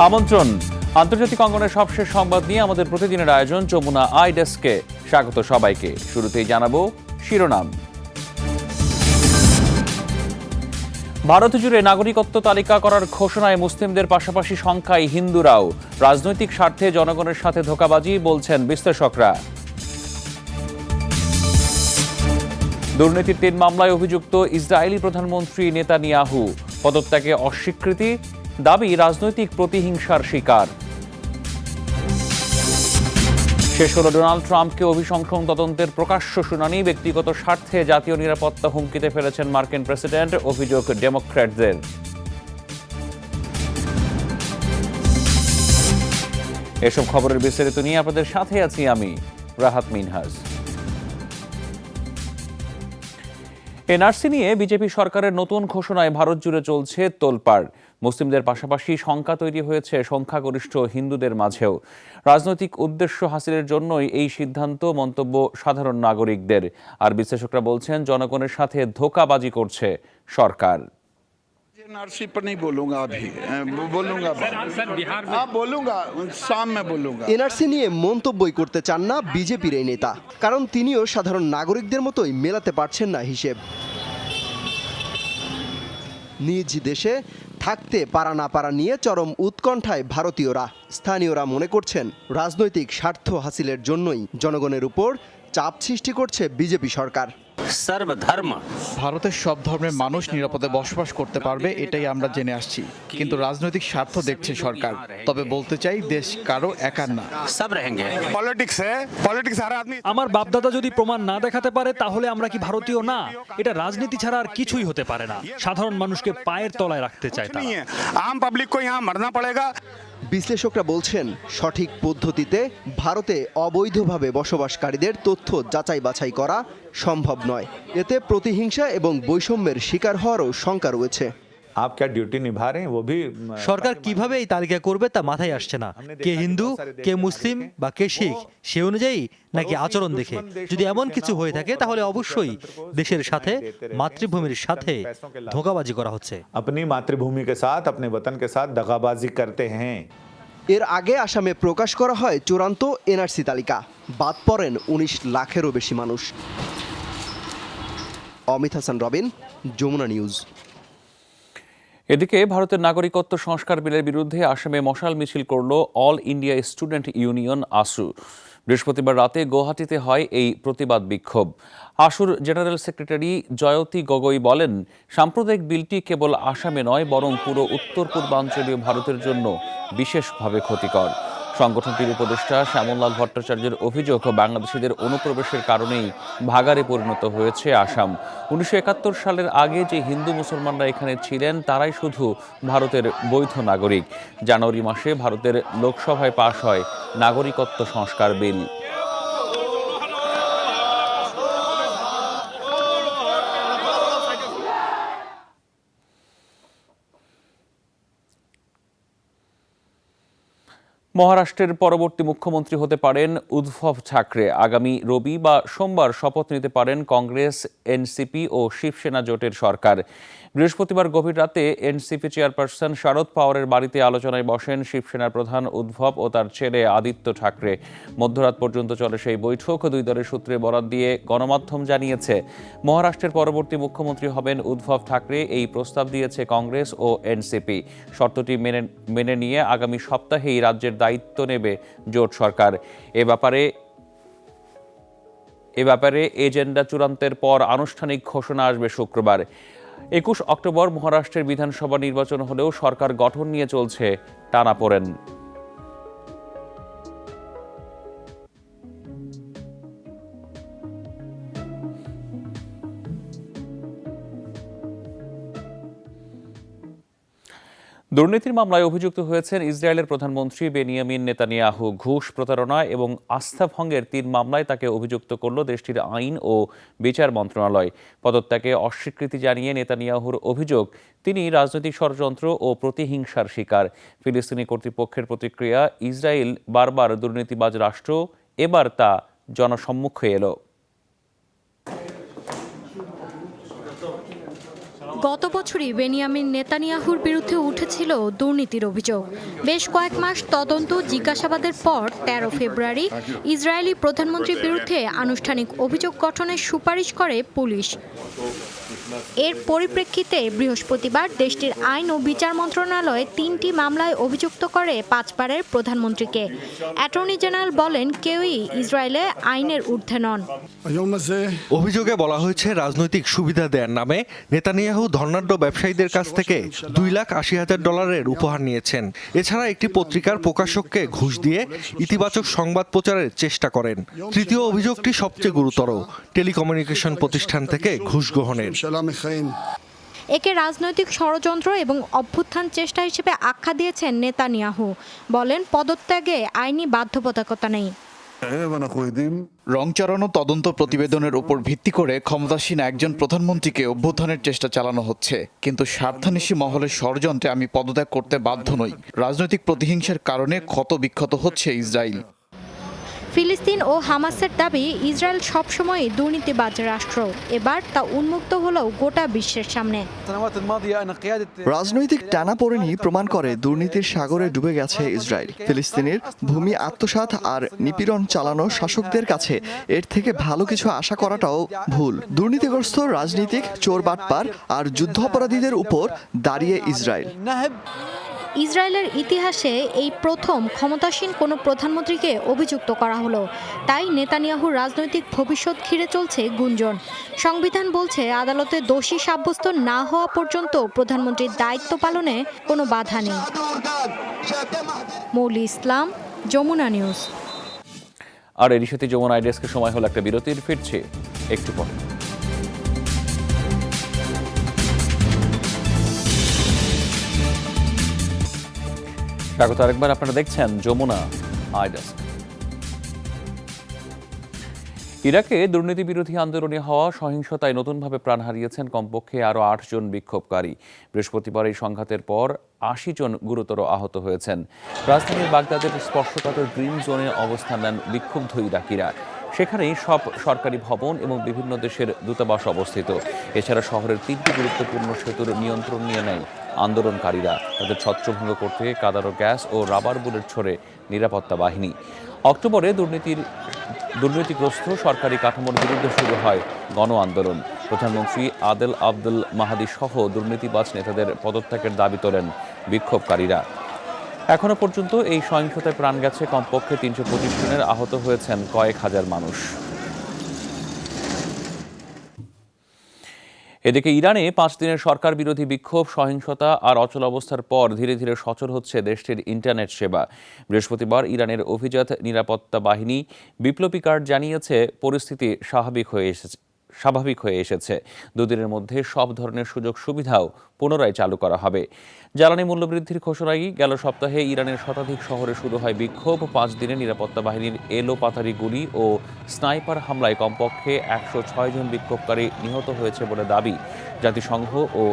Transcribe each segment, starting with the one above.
আমন্ত্রণ আন্তর্জাতিক অঙ্গনের সবশেষ সংবাদ নিয়ে আমাদের প্রতিদিনের আয়োজন যমুনা আই ডেস্কে স্বাগত সবাইকে। শুরুতেই জানাবো শিরোনাম। ভারত জুড়ে নাগরিকত্ব তালিকা করার ঘোষণায় মুসলিমদের পাশাপাশি সংখ্যায় হিন্দুরাও। রাজনৈতিক স্বার্থে জনগণের সাথে ধোঁকাবাজি বলছেন বিশ্লেষকরা। দুর্নীতির ৩ মামলায় অভিযুক্ত ইসরায়েলি প্রধানমন্ত্রী নেতানিয়াহু, পদত্যাগে অস্বীকৃতি, দাবি রাজনৈতিক প্রতিহিংসার শিকার। শেষ হল ডোনাল্ড ট্রাম্পকে অভিশংসন তদন্তের প্রকাশ্য শুনানি। ব্যক্তিগত স্বার্থে জাতীয় নিরাপত্তা হুমকিতে ফেলেছেন মার্কিন প্রেসিডেন্ট, অভিযোগ ডেমোক্র্যাটদের। এসব খবরের বিস্তারিত নিয়ে আপনাদের সাথে আছি আমি রাহাত মিনহাজ। এনআরসি নিয়ে বিজেপি সরকারের নতুন ঘোষণায় ভারত জুড়ে চলছে তোলপাড়। মুসলিমদের পাশাপাশি শঙ্কা তৈরি হয়েছে সংখ্যাগরিষ্ঠ হিন্দুদের মাঝেও। রাজনৈতিক উদ্দেশ্য হাসিলের জন্যই এই সিদ্ধান্ত, মন্তব্য সাধারণ নাগরিকদের। আর বিশ্লেষকরা বলছেন জনগণের সাথে ধোঁকাবাজি করছে সরকার। एनआरसी पर नहीं बोलूंगा अभी, बोलूंगा शाम में बोलूंगा। এনআরসি নিয়ে মন্তব্যই করতে চান না বিজেপির এই নেতা, কারণ তিনিও সাধারণ নাগরিকদের মতোই মেলাতে পারছেন না হিসেব। নিজ দেশে থাকতে পারা না পারা নিয়ে চরম উৎকণ্ঠায় ভারতীয়রা। স্থানীয়রা মনে করছেন রাজনৈতিক স্বার্থ হাসিলের জন্যই জনগণের উপর চাপ সৃষ্টি করছে বিজেপি সরকার। সর্বধর্ম ভারতের সব ধর্মের মানুষ নিরাপদে বসবাস করতে পারবে, এটাই আমরা জেনে আসছি। কিন্তু রাজনৈতিক স্বার্থ দেখছে সরকার। তবে বলতে চাই, দেশ কারো একার না। সব রহেঙ্গে। আমার বাপদাদা যদি প্রমাণ না দেখাতে পারে তাহলে আমরা কি ভারতীয় না? এটা রাজনীতি ছাড়া আর কিছুই হতে পারে না। সাধারণ মানুষকে পায়ের তলায় রাখতে চায় তারা। আম পাবলিক কো ইহাঁ মরনা পড়েগা। বিশ্লেষকরা বলছেন সঠিক পদ্ধতিতে ভারতে অবৈধভাবে বসবাসকারীদের তথ্য যাচাই বাছাই করা সম্ভব নয়। এতে প্রতিহিংসা এবং বৈষম্যের শিকার হওয়ারও শঙ্কা রয়েছে। সরকার কিভাবে এই তালিকা করবে তা মাথায় আসছে না। কে হিন্দু, কে মুসলিম বা কে শিখ সে অনুযায়ী নাকি আচরণ দেখে? যদি এমন কিছু হয়ে থাকে তাহলে অবশ্যই দেশের সাথে, মাতৃভূমির সাথে ধোঁকাবাজি করা হচ্ছে। अपनी मातृभूमि के साथ, अपने वतन के साथ दगाबाजी करते हैं। এর আগে আসামে প্রকাশ করা হয় চূড়ান্ত এনআরসি তালিকা। বাদ পড়েন ১৯ লাখেরও বেশি মানুষ। অমিত হাসান রবিন, যমুনা নিউজ। এদিকে ভারতের নাগরিকত্ব সংস্কার বিলের বিরুদ্ধে আসামে মশাল মিছিল করল অল ইন্ডিয়া স্টুডেন্ট ইউনিয়ন আসু। বৃহস্পতিবার রাতে গুয়াহাটিতে হয় এই প্রতিবাদ বিক্ষোভ। আসুর জেনারেল সেক্রেটারি জয়তী গগৈ বলেন, সাম্প্রদায়িক বিলটি কেবল আসামে নয় বরং পুরো উত্তর পূর্বাঞ্চলীয় ভারতের জন্য বিশেষভাবে ক্ষতিকর। সংগঠনটির উপদেষ্টা শ্যামললাল ভট্টাচার্যের অভিযোগ, বাংলাদেশিদের অনুপ্রবেশের কারণেই ভাগাড়ে পরিণত হয়েছে আসাম। ১৯৭১ সালের আগে যে হিন্দু মুসলমানরা এখানে ছিলেন তারাই শুধু ভারতের বৈধ নাগরিক। জানুয়ারি মাসে ভারতের লোকসভায় পাশ হয় নাগরিকত্ব সংস্কার বিল। 'মহারাষ্ট্রের পরবর্তী মুখ্যমন্ত্রী হতে পারেন উদ্ধব ঠাকরে। আগামী রবি বা সোমবার শপথ নিতে পারেন কংগ্রেস, এনসিপি ও শিবসেনা জোটের সরকার। বৃহস্পতিবার গভীর রাতে এনসিপি চেয়ারপারসন শরদ পাওয়ারের বাড়িতে আলোচনায় বসেন শিবসেনার প্রধান উদ্ধব ও তার ছেলে আদিত্য ঠাকরে। মধ্যরাত পর্যন্ত চলে সেই বৈঠক। দুই দলের সূত্রে বরাত দিয়ে গণমাধ্যম জানিয়েছে, মহারাষ্ট্রের পরবর্তী মুখ্যমন্ত্রী হবেন উদ্ধব ঠাকরে। এই প্রস্তাব দিয়েছে কংগ্রেস ও এনসিপি। শর্তটি মেনে নিয়ে আগামী সপ্তাহেই রাজ্যের দায়িত্ব নেবে জোট সরকার। এ ব্যাপারে এজেন্ডা চূড়ান্তের পর আনুষ্ঠানিক ঘোষণা আসবে শুক্রবার। ২১ অক্টোবর মহারাষ্ট্রের বিধানসভা নির্বাচন হলেও সরকার গঠন নিয়ে চলছে টানাপোড়েন। দুর্নীতির মামলায় অভিযুক্ত হয়েছেন ইসরায়েলের প্রধানমন্ত্রী বেনিয়ামিন নেতানিয়াহু। ঘুষ, প্রতারণা এবং আস্থা ভঙ্গের ৩ মামলায় তাকে অভিযুক্ত করল দেশটির আইন ও বিচার মন্ত্রণালয়। পদত্যাগে অস্বীকৃতি জানিয়ে নেতানিয়াহুর অভিযোগ, তিনি রাজনৈতিক ষড়যন্ত্র ও প্রতিহিংসার শিকার। ফিলিস্তিনি কর্তৃপক্ষের প্রতিক্রিয়া, ইসরায়েল বারবার দুর্নীতিবাজ রাষ্ট্র, এবার তা জনসম্মুখে এলো। গত বছরই বেনিয়ামিন নেতানিয়াহুর বিরুদ্ধে উঠেছিল দুর্নীতির অভিযোগ। বেশ কয়েক মাস তদন্ত জিজ্ঞাসাবাদের পর 13 ফেব্রুয়ারি ইসরায়েলি প্রধানমন্ত্রীর বিরুদ্ধে আনুষ্ঠানিক অভিযোগ গঠনের সুপারিশ করে পুলিশ। এর পরিপ্রেক্ষিতে বৃহস্পতিবার দেশটির আইন ও বিচার মন্ত্রণালয় 3টি মামলায় অভিযুক্ত করে 5 বারের প্রধানমন্ত্রীকে। অ্যাটর্নি জেনারেল বলেন, কেউই ইসরায়েলে আইনের ঊর্ধ্বে নন। অভিযোগে বলা হয়েছে রাজনৈতিক সুবিধা দেওয়ার নামে নেতানিয়াহু ধর্নাঢ্য ব্যবসায়ীদের কাছ থেকে $2,80,000 উপহার নিয়েছেন। এছাড়া একটি পত্রিকার প্রকাশককে ঘুষ দিয়ে ইতিবাচক সংবাদ প্রচারের চেষ্টা করেন। তৃতীয় অভিযোগটি সবচেয়ে গুরুতর, টেলিকমিউনিকেশন প্রতিষ্ঠান থেকে ঘুষ গ্রহণের। একে রাজনৈতিক ষড়যন্ত্র এবং অভ্যুত্থান চেষ্টা হিসেবে আখ্যা দিয়েছেন নেতানিয়াহু। বলেন, পদত্যাগে আইনি বাধ্যবাধকতা নেই। রং চড়ানো তদন্ত প্রতিবেদনের উপর ভিত্তি করে ক্ষমতাসীন একজন প্রধানমন্ত্রীকে অভ্যুত্থানের চেষ্টা চালানো হচ্ছে, কিন্তু স্বার্থান্বেষী মহলের ষড়যন্ত্রে আমি পদত্যাগ করতে বাধ্য নই। রাজনৈতিক প্রতিহিংসার কারণে ক্ষত বিক্ষত হচ্ছে ইসরায়েল। ফিলিস্তিন ও হামাসের দাবি, ইসরায়েল সবসময় দুর্নীতিবাজ রাষ্ট্র। এবার তা উন্মুক্ত হলেও গোটা বিশ্বের সামনে। রাজনৈতিক টানাপোড়েনই প্রমাণ করে দুর্নীতির সাগরে ডুবে গেছে ইসরায়েল। ফিলিস্তিনের ভূমি আত্মসাৎ আর নিপীড়ন চালানো শাসকদের কাছে এর থেকে ভালো কিছু আশা করাটাও ভুল। দুর্নীতিগ্রস্ত রাজনীতিক, চোর বাটপার আর যুদ্ধাপরাধীদের উপর দাঁড়িয়ে ইসরায়েল। ইসরায়েলের ইতিহাসে এই প্রথম ক্ষমতাসীন কোনো প্রধানমন্ত্রীকে অভিযুক্ত করা হলো। তাই নেতানিয়াহুর রাজনৈতিক ভবিষ্যৎ ঘিরে চলছে গুঞ্জন। সংবিধান বলছে, আদালতে দোষী সাব্যস্ত না হওয়া পর্যন্ত প্রধানমন্ত্রীর দায়িত্ব পালনে কোনো বাধা নেই। মৌলি ইসলাম, যমুনা নিউজ। আর এর সাথে যমুনা আইডিয়াসকে সময় হলো একটা বিরতির, ফিরছে একটু পর। স্বাগত আরেকবার, আপনারা দেখছেন যমুনা আইডিয়াস। ইরাকে দুর্নীতি বিরোধী আন্দোলনে হওয়া সহিংসতায় নতুনভাবে প্রাণ হারিয়েছেন কমপক্ষে আরও 8 জন বিক্ষোভকারী। বৃহস্পতিবার এই সংঘাতের পর 80 জন গুরুতর আহত হয়েছেন। রাজধানীর বাগদাদের স্পর্শকাতর গ্রিন জোনে অবস্থান নেন বিক্ষুব্ধ ইরাকিরা। সেখানেই সব সরকারি ভবন এবং বিভিন্ন দেশের দূতাবাস অবস্থিত। এছাড়া শহরের 3টি গুরুত্বপূর্ণ সেতুর নিয়ন্ত্রণ নিয়ে নেয় আন্দোলনকারীরা। তাদের ছত্রভঙ্গ করতে কাদারো গ্যাস ও রাবার বুলেট ছোড়ে নিরাপত্তা বাহিনী। অক্টোবরে দুর্নীতিগ্রস্ত সরকারি কাঠামোর বিরুদ্ধে শুরু হয় গণ আন্দোলন। প্রধানমন্ত্রী আদেল আব্দুল মাহাদি সহ দুর্নীতিবাজ নেতাদের পদত্যাগের দাবি তোলেন বিক্ষোভকারীরা। এখনো পর্যন্ত এই সহিংসতায় প্রাণ গেছে কমপক্ষে 325 জনের, আহত হয়েছেন কয়েক হাজার মানুষ। এদিকে ইরানে 5 দিনের সরকার বিরোধী বিক্ষোভ, সহিংসতা আর অচলাবস্থার পর ধীরে ধীরে সচল হচ্ছে দেশটির ইন্টারনেট সেবা। বৃহস্পতিবার ইরানের অভিজাত নিরাপত্তা বাহিনী বিপ্লবী গার্ড জানিয়েছে, পরিস্থিতি স্বাভাবিক হয়ে এসেছে। দুদিনের মধ্যে সব ধরনের সুযোগ সুবিধাও পুনরায় চালু করা হবে। জ্বালানি মূল্যবৃদ্ধির ঘোষণায় গেল সপ্তাহে ইরানের শতাধিক শহরে শুরু হয় বিক্ষোভ। 5 দিনে নিরাপত্তা বাহিনীর এলোপাতারি গুলি ও স্নাইপার হামলায় কমপক্ষে 106 জন বিক্ষোভকারী নিহত হয়েছে বলে দাবি জাতিসংঘ ও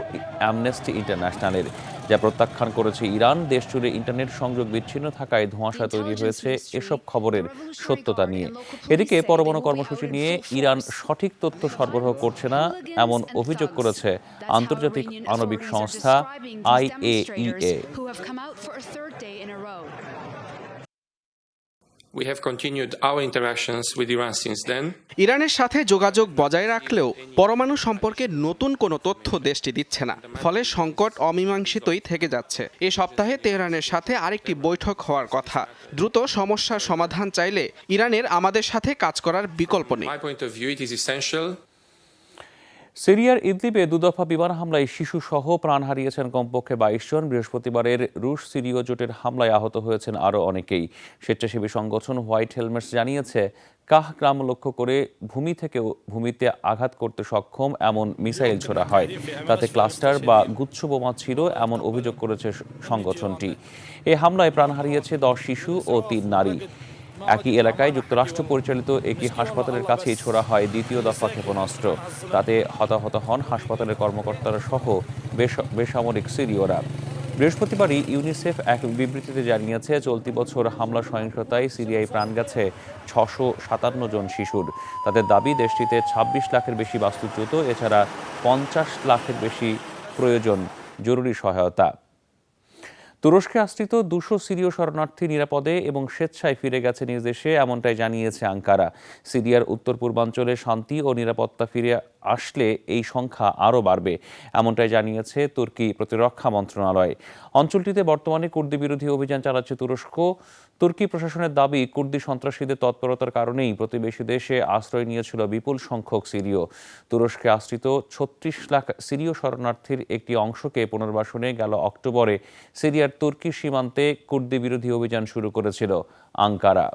অ্যামনেস্টি ইন্টারন্যাশনালের, যা প্রত্যাখ্যান করেছে ইরান। দেশ জুড়ে ইন্টারনেট সংযোগ বিচ্ছিন্ন থাকায় ধোঁয়াশা তৈরি হয়েছে এসব খবরের সত্যতা নিয়ে। এদিকে পরমাণু কর্মসূচি নিয়ে ইরান সঠিক তথ্য সরবরাহ করছে না, এমন অভিযোগ করেছে আন্তর্জাতিক আণবিক সংস্থা IAEA। ইরানের সাথে যোগাযোগ বজায় রাখলেও পরমাণু সম্পর্কে নতুন কোনো তথ্য দেশটি দিচ্ছে না। ফলে সংকট অমীমাংসিতই থেকে যাচ্ছে। এ সপ্তাহে তেহরানের সাথে আরেকটি বৈঠক হওয়ার কথা। দ্রুত সমস্যার সমাধান চাইলে ইরানের আমাদের সাথে কাজ করার বিকল্প নেই। সিরিয়ার ইদলিবে দুদফা বিমান হামলায় শিশুসহ প্রাণ হারিয়েছেন কমপক্ষে 22 জন। বৃহস্পতিবারের রুশ সিরীয় জোটের হামলায় আহত হয়েছেন আরও অনেকেই। স্বেচ্ছাসেবী সংগঠন হোয়াইট হেলমেটস জানিয়েছে, কাহ গ্রাম লক্ষ্য করে ভূমিতে আঘাত করতে সক্ষম এমন মিসাইল ছোড়া হয়। তাতে ক্লাস্টার বা গুচ্ছ বোমা ছিল এমন অভিযোগ করেছে সংগঠনটি। এ হামলায় প্রাণ হারিয়েছে 10 শিশু ও 3 নারী। একই এলাকায় যুক্তরাষ্ট্র পরিচালিত একটি হাসপাতালের কাছেই ছোড়া হয় দ্বিতীয় দফা ক্ষেপণাস্ত্র। তাতে হতাহত হন হাসপাতালের কর্মকর্তারা সহ বেসামরিক সিরীয়রা। বৃহস্পতিবারই ইউনিসেফ এক বিবৃতিতে জানিয়েছে, চলতি বছর হামলা সহিংসতায় সিরিয়ায় প্রাণ গেছে 657 জন শিশুর। তাদের দাবি, দেশটিতে 26 লাখের বেশি বাস্তুচ্যুত, এছাড়া 50 লাখের বেশি প্রয়োজন জরুরি সহায়তা। তুরস্কে আশ্রিত 200 সিরীয় শরণার্থী নিরাপদে এবং স্বেচ্ছায় ফিরে গেছে নিজ দেশে, এমনটাই জানিয়েছে আঙ্কারা। সিরিয়ার উত্তর পূর্বাঞ্চলে শান্তি ও নিরাপত্তা ফিরে আসলে এই সংখ্যা আরও বাড়বে, এমনটাই জানিয়েছে তুর্কি প্রতিরক্ষা মন্ত্রণালয়। অঞ্চলটিতে বর্তমানে কুর্দি বিরোধী অভিযান চালাচ্ছে তুরস্ক। তুর্কি প্রশাসনের দাবি, কুর্দি সন্ত্রাসীদের তৎপরতার কারণেই প্রতিবেশী দেশে আশ্রয় নিয়েছিল বিপুল সংখ্যক সিরীয়। তুরস্কে আশ্রিত 36 লাখ সিরীয় শরণার্থীর একটি অংশকে পুনর্বাসনে গেল অক্টোবরে সিরিয়ার তুর্কি সীমান্তে কুর্দি বিরোধী অভিযান শুরু করেছিল আঙ্কারা।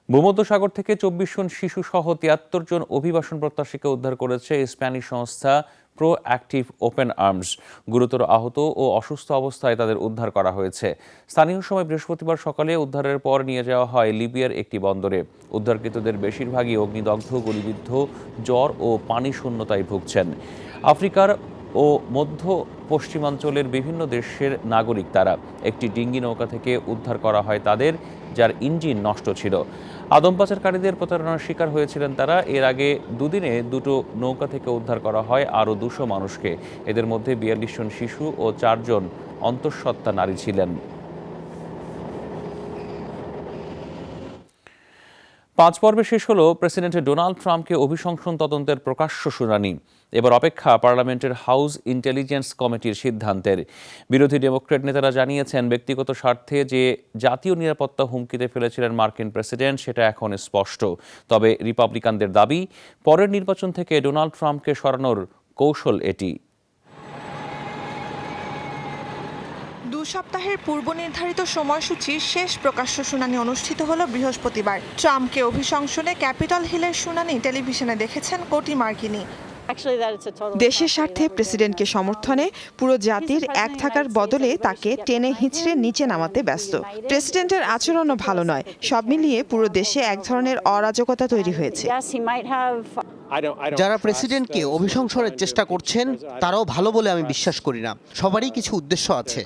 ভূমধ্যসাগর থেকে 24 জন শিশু সহ 73 জন অভিবাসন প্রত্যাশীকে উদ্ধার করেছে স্প্যানিশ সংস্থা প্রো অ্যাক্টিভ ওপেন আর্মস। গুরুতর আহত ও অসুস্থ অবস্থায় তাদের উদ্ধার করা হয়েছে। স্থানীয় সময় বৃহস্পতিবার সকালে উদ্ধারের পর নিয়ে যাওয়া হয় লিবিয়ার একটি বন্দরে। উদ্ধারকৃতদের বেশিরভাগই অগ্নিদগ্ধ, গুলিবিদ্ধ, জ্বর ও পানি শূন্যতায় ভুগছেন। আফ্রিকার ও মধ্য পশ্চিমাঞ্চলের বিভিন্ন দেশের নাগরিক তারা। একটি ডিঙ্গি নৌকা থেকে উদ্ধার করা হয় তাদের, যার ইঞ্জিন নষ্ট ছিল। আদম পাচারকারীদের প্রতারণার শিকার হয়েছিলেন তারা। এর আগে দুদিনে দুটো নৌকা থেকে উদ্ধার করা হয় আরও 200 মানুষকে। এদের মধ্যে 42 জন শিশু ও 4 জন অন্তঃসত্ত্বা নারী ছিলেন। 5 পর্বে শেষ হলো প্রেসিডেন্ট ডোনাল্ড ট্রাম্পকে অভিশংসন তদন্তের প্রকাশ্য শুনানি। এবার অপেক্ষা পার্লামেন্টের হাউস ইন্টেলিজেন্স কমিটির সিদ্ধান্তের। বিরোধী ডেমোক্র্যাট নেতারা জানিয়েছেন, ব্যক্তিগত স্বার্থে যে জাতীয় নিরাপত্তা হুমকিতে ফেলেছিলেন মার্কিন প্রেসিডেন্ট সেটা এখন স্পষ্ট। তবে রিপাবলিকানদের দাবি, পরের নির্বাচন থেকে ডোনাল্ড ট্রাম্পকে সরানোর কৌশল এটি। 2 সপ্তাহের পূর্ব নির্ধারিত সময়সূচির শেষ প্রকাশ্য শুনানি অনুষ্ঠিত হলো বৃহস্পতিবার। ট্রাম্পকে অভিশংসনে ক্যাপিটল হিলের শুনানি টেলিভিশনে দেখেছেন কোটি মার্কিনী। দেশের স্বার্থে প্রেসিডেন্টকে সমর্থনে পুরো জাতির এক থাকার বদলে তাকে টেনে হিঁচড়ে নিচে নামাতে ব্যস্ত। প্রেসিডেন্টের আচরণও ভালো নয়। সব মিলিয়ে পুরো দেশে এক ধরনের অরাজকতা তৈরি হয়েছে। যারা প্রেসিডেন্টকে অভিশংসনের চেষ্টা করছেন তারাও ভালো বলে আমি বিশ্বাস করি না। সবারই কিছু উদ্দেশ্য আছে।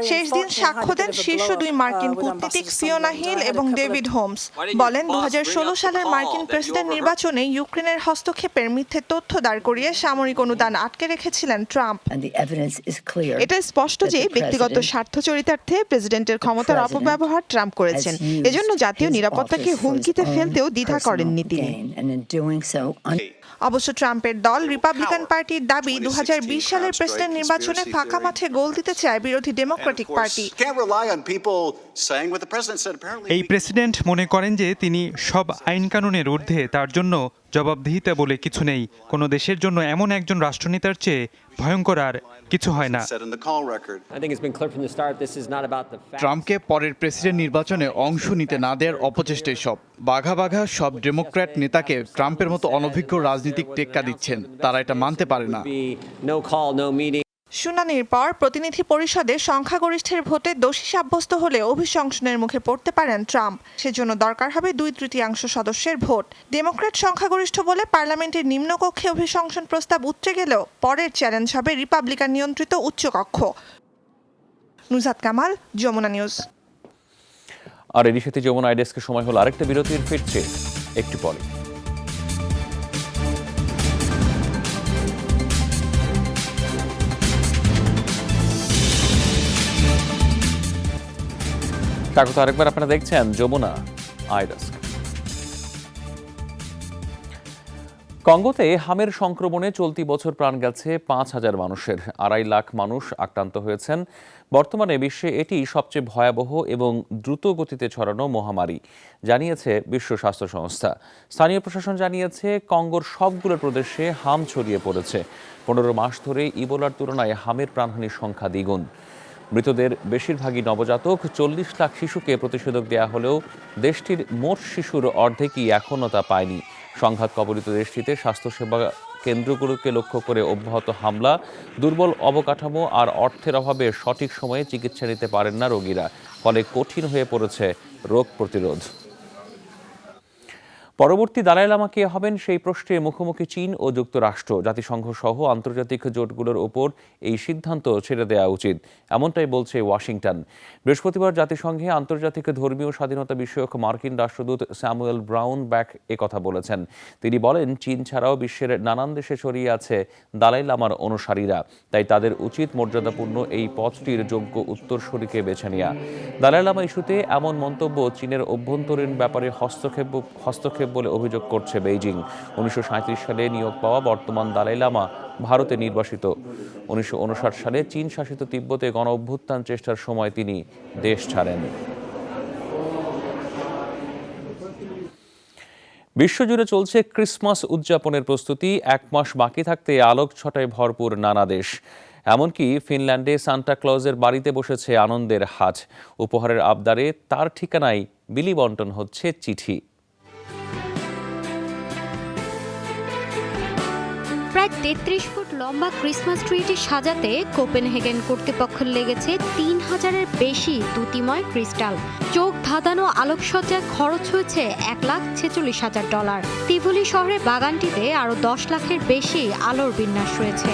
শেষ দিন সাক্ষ্য দেন শীর্ষ 2 মার্কিন কূটনীতিক ফিওনা হিল এবং ডেভিড হোমস। বলেন, 2016 সালের মার্কিন প্রেসিডেন্ট নির্বাচনে ইউক্রেনের হস্তক্ষেপের মিথ্যে তথ্য দাঁড় করিয়ে সামরিক অনুদান আটকে রেখেছিলেন ট্রাম্প। এটা স্পষ্ট যে ব্যক্তিগত স্বার্থ চরিতার্থে প্রেসিডেন্টের ক্ষমতার অপব্যবহার ট্রাম্প করেছেন। এজন্য জাতীয় নিরাপত্তাকে হুমকিতে ফেলতেও দ্বিধা করেননি তিনি। অবশ্য ট্রাম্পের দল রিপাবলিকান পার্টির দাবি, 2020 সালের প্রেসিডেন্ট নির্বাচনে ফাঁকা মাঠে গোল দিতে চায় বিরোধী ডেমোক্রেটিক পার্টি। এই প্রেসিডেন্ট মনে করেন যে তিনি সব আইন কানুনের ঊর্ধ্বে, তার জন্য জবাবদিহিতা বলে কিছু নেই। কোনো দেশের জন্য এমন একজন রাষ্ট্রনেতার চেয়ে ভয়ঙ্কর আর কিছু হয় না। ট্রাম্পকে পরের প্রেসিডেন্ট নির্বাচনে অংশ নিতে না দেওয়ার অপচেষ্টাই সব। বাঘা বাঘা সব ডেমোক্র্যাট নেতাকে ট্রাম্পের মতো অনভিজ্ঞ রাজনীতিক টেক্কা দিচ্ছেন। তারা এটা মানতে পারে না। শুনানির পর প্রতিনিধি পরিষদে সংখ্যাগরিষ্ঠের ভোটে দোষী সাব্যস্ত হলে অভিশংসনের মুখে পড়তে পারেন ট্রাম্প। সেজন্য দরকার হবে 2/3 সদস্যের ভোট। ডেমোক্র্যাট সংখ্যাগরিষ্ঠ বলে পার্লামেন্টের নিম্নকক্ষে অভিশংসন প্রস্তাব উঠতে গেলেও পরের চ্যালেঞ্জ হবে রিপাবলিকান নিয়ন্ত্রিত উচ্চকক্ষ। নুজাত কামাল, যমুনা নিউজ। আর এর সাথে যমুনা আইডেস্কের সময় হলো আরেকটা বিরতির, ফিরছে একটু পরে। স্বাগত আরেকবার, আপনারা দেখছেন যমুনা আইডেস্ক। কঙ্গোতে হামের সংক্রমণে চলতি বছর প্রাণ গেছে 5,000 মানুষের। 2.5 লাখ মানুষ আক্রান্ত হয়েছেন। বর্তমানে বিশ্বে এটি সবচেয়ে ভয়াবহ এবং দ্রুত গতিতে ছড়ানো মহামারী, জানিয়েছে বিশ্ব স্বাস্থ্য সংস্থা। স্থানীয় প্রশাসন জানিয়েছে, কঙ্গোর সবগুলো প্রদেশে হাম ছড়িয়ে পড়েছে। 15 মাস ধরে ইবোলার তুলনায় হামের প্রাণহানির সংখ্যা দ্বিগুণ। মৃতদের বেশিরভাগই নবজাতক। 40 লাখ শিশুকে প্রতিষেধক দেয়া হলেও দেশটির মোট শিশুর অর্ধেকই এখনও তা পায়নি। সংঘাত কবলিত দেশটিতে স্বাস্থ্যসেবা কেন্দ্রগুলোকে লক্ষ্য করে অব্যাহত হামলা, দুর্বল অবকাঠামো আর অর্থের অভাবে সঠিক সময়ে চিকিৎসা নিতে পারেন না রোগীরা। ফলে কঠিন হয়ে পড়েছে রোগ প্রতিরোধ। পরবর্তী দালাই লামা কে হবেন সেই প্রশ্নের মুখোমুখি চীন ও যুক্তরাষ্ট্র। জাতিসংঘ সহ আন্তর্জাতিক জোটগুলোর ওপর এই সিদ্ধান্ত ছেড়ে দেওয়া উচিত, এমনটাই বলছে ওয়াশিংটন। বৃহস্পতিবার জাতিসংঘে আন্তর্জাতিক ধর্মীয় স্বাধীনতা বিষয়ক মার্কিন রাষ্ট্রদূত স্যামুয়েল ব্রাউন ব্যাক কথা বলেছেন। তিনি বলেন, চীন ছাড়াও বিশ্বের নানান দেশে ছড়িয়ে আছে দালাই লামার অনুসারীরা, তাই তাদের উচিত মর্যাদাপূর্ণ এই পথটির যোগ্য উত্তরসূরিকে বেছে নেওয়া। দালাই লামা ইস্যুতে এমন মন্তব্য চীনের অভ্যন্তরীণ ব্যাপারে হস্তক্ষেপ বলে অভিযোগ করছে বেইজিং। 1937 সালে নিয়োগ পাওয়া বর্তমান দালাই লামা ভারতে নির্বাসিত। 1959 সালে চীন শাসিত তিব্বতে গণ অভ্যুত্থান চেষ্টার সময় তিনি দেশ ছাড়েন। বিশ্বজুড়ে চলছে ক্রিসমাস উদযাপনের প্রস্তুতি। 1 মাস বাকি থাকতে আলোক ছটায় ভরপুর নানা দেশ। এমনকি ফিনল্যান্ডে সান্টা ক্লজের বাড়িতে বসেছে আনন্দের হাট। উপহারের আবদারে তার ঠিকানায় বিলি বন্টন হচ্ছে চিঠি। প্রায় 33 ফুট লম্বা ক্রিসমাস ট্রিটি সাজাতে কোপেনহেগেন কর্তৃপক্ষের লেগেছে 3000-এর বেশি দ্যুতিময় ক্রিস্টাল। চোখ ধাঁধানো আলোকসজ্জায় খরচ হয়েছে $1,46,000। টিভুলি শহরের বাগানটিতে আরও 10 লাখের বেশি আলোর বিন্যাস রয়েছে।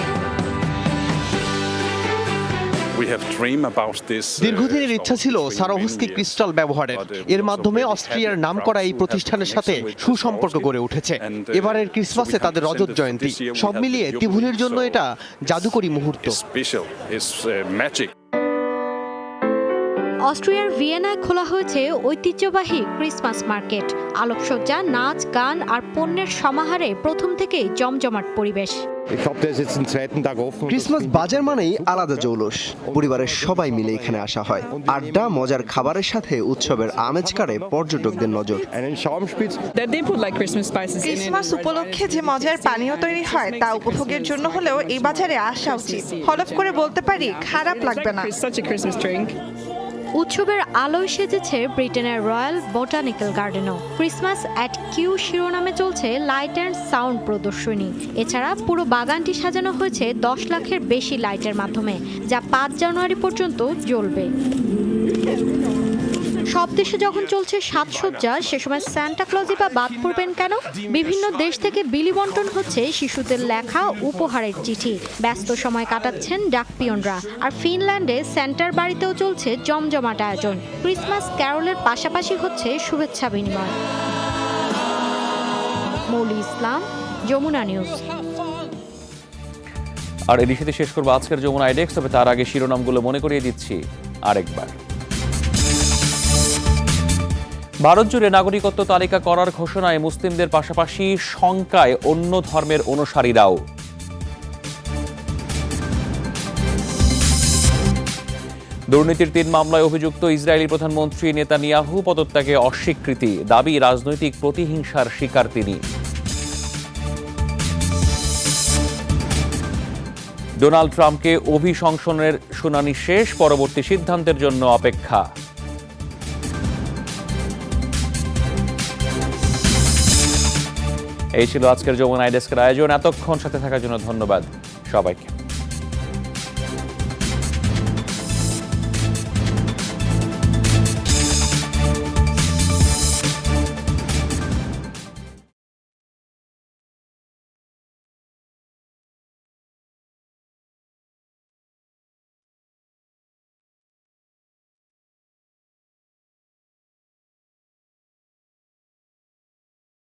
দীর্ঘদিনের ইচ্ছা ছিল সারোভস্কি ক্রিস্টাল ব্যবহারের। এর মাধ্যমে অস্ট্রিয়ার নামকরা এই প্রতিষ্ঠানের সাথে সুসম্পর্ক গড়ে উঠেছে। এবারের ক্রিসমাসে তাদের রজত জয়ন্তী। সব মিলিয়ে টিভুলির জন্য এটা জাদুকরী মুহূর্ত। অস্ট্রিয়ার ভিয়েনায় খোলা হয়েছে ঐতিহ্যবাহী ক্রিসমাস মার্কেট। আলোকসজ্জা, নাচ, গান আর পণ্যের সমাহারে প্রথম থেকেই জমজমাট পরিবেশ। ক্রিসমাস বাজার মানেই আলাদা জৌলুস। পরিবারের সবাই মিলে এখানে আসা হয়। আড্ডা, মজার খাবারের সাথে উৎসবের আমেজ কাড়ে পর্যটকদের নজর। ক্রিসমাস উপলক্ষে যে মজার পানীয় তৈরি হয় তা উপভোগের জন্য হলেও এই বাজারে আসা উচিত। হলফ করে বলতে পারি, খারাপ লাগবে না। উৎসবের আলোয় সেজেছে ব্রিটেনের রয়্যাল বোটানিক্যাল গার্ডেনও। ক্রিসমাস অ্যাট কিউ শিরোনামে চলছে লাইট অ্যান্ড সাউন্ড প্রদর্শনী। এছাড়া পুরো বাগানটি সাজানো হয়েছে 10 লাখের বেশি লাইটের মাধ্যমে, যা 5 জানুয়ারি পর্যন্ত জ্বলবে। সব দেশে যখন চলছে সাজসজ্জা, সে সময় সান্টা ক্লজই বা বাদ পড়বেন কেন? বিভিন্ন দেশ থেকে বিলি বন্টন হচ্ছে শিশুদের লেখা উপহারের চিঠি। ব্যস্ত সময় কাটাচ্ছেন ডাকপিয়নরা। আর ফিনল্যান্ডে সেন্টার বাড়িতেও চলছে জমজমাট আয়োজন। ক্রিসমাস ক্যারলের পাশাপাশি হচ্ছে শুভেচ্ছা বিনিময়। মৌলি ইসলাম, যমুনা নিউজ। আর এর সাথে শেষ করবো আজকের যমুনা আইডেক্স। তবে তার আগে শিরোনামগুলো মনে করিয়ে দিচ্ছি আরেকবার। ভারত জুড়ে নাগরিকত্ব তালিকা করার ঘোষণায় মুসলিমদের পাশাপাশি শঙ্কায় অন্য ধর্মের অনুসারীরাও। দুর্নীতির 3 মামলায় অভিযুক্ত ইসরায়েলি প্রধানমন্ত্রী নেতানিয়াহু পদত্যাগে অস্বীকৃতি। দাবি, রাজনৈতিক প্রতিহিংসার শিকার তিনি। ডোনাল্ড ট্রাম্পকে অভিশংসনের শুনানি শেষ, পরবর্তী সিদ্ধান্তের জন্য অপেক্ষা। এই ছিল আজকের যমুনা আইডেস্কের আয়োজন। এতক্ষণ সাথে থাকার জন্য ধন্যবাদ সবাইকে।